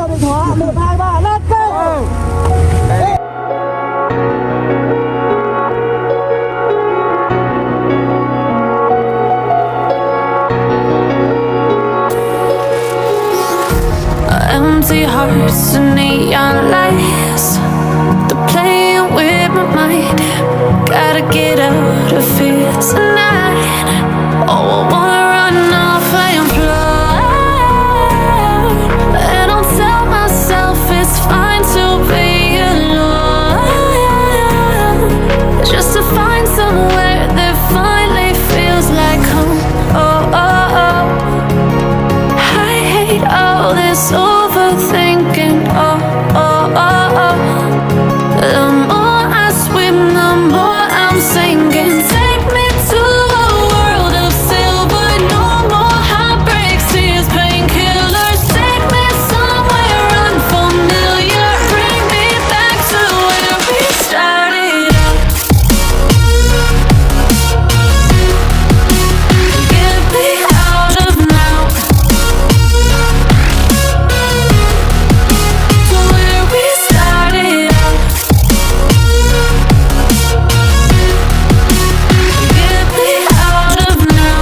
giờ định hóa 1, 2, 3 let's go. Empty hearts and neon lights, they're playing with my mind. Gotta get out of here tonight. Oh, I wanna run off and fly. And I'll tell myself it's fine to be alone, just to find somewhere that finally feels like home. Oh, oh, oh. I hate all this overthinking. Oh, oh, oh, oh. The more I swim, the more I'm sinking. Take me to a world of silver. No more heartbreaks, tears, painkillers. Take me somewhere unfamiliar. Bring me back to where we started out. Get me out of now, to where we started out. Get me out of now,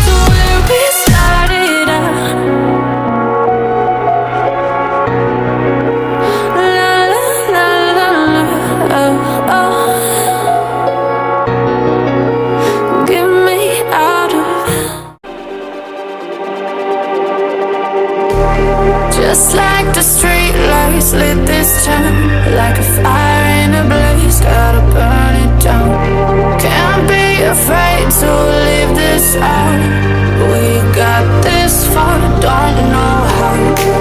to where we started out. La la la la, oh, oh. Get me out of. Just like the street lights lit this town, like a fire in a blaze, gotta burn it down. Can't be afraid to leave this out. We got this far, don't know how.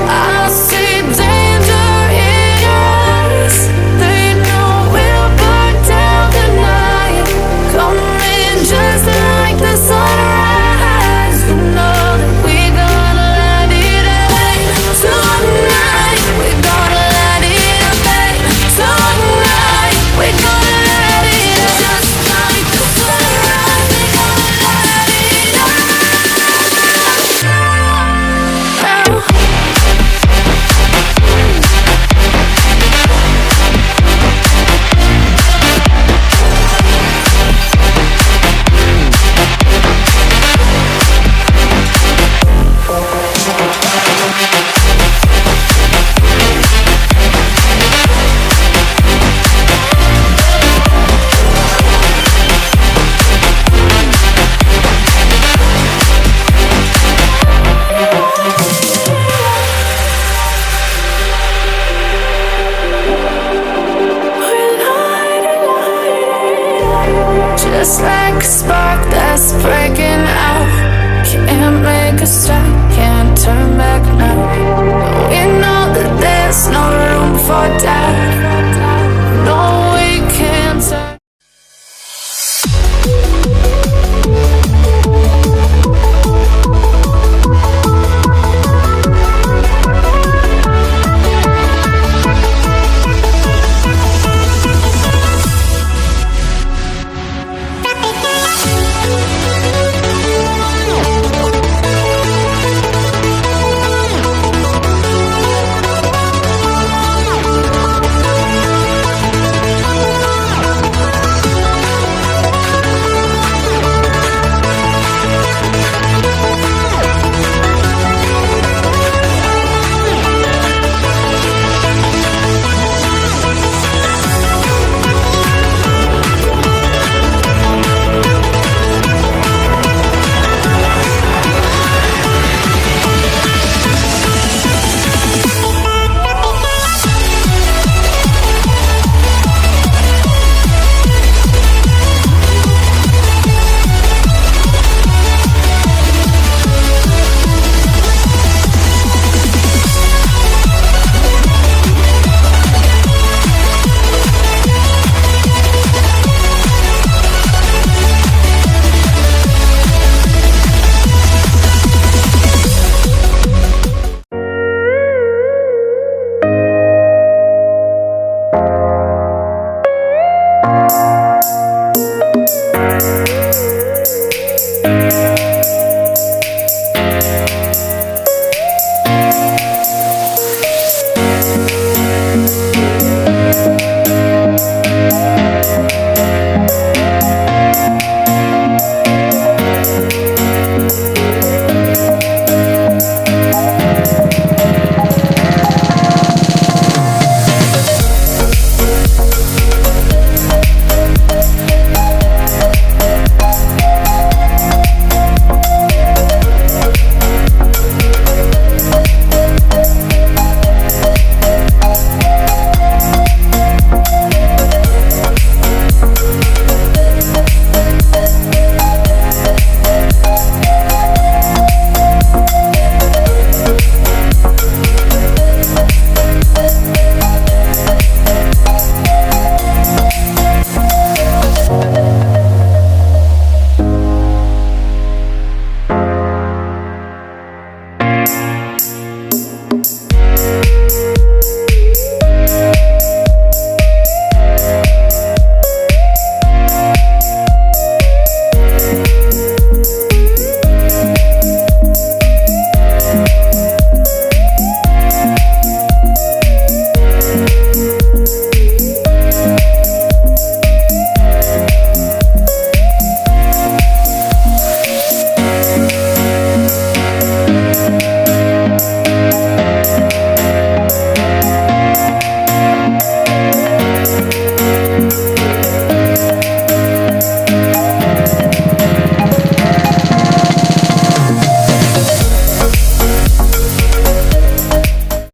I see danger in your eyes. They know we'll burn down the night. Coming just like the sunrise. You know that we gonna let it rain tonight. We gonna let it rain tonight. We gonna let it just like the sunrise. We gonna let it rain. Just like a spark.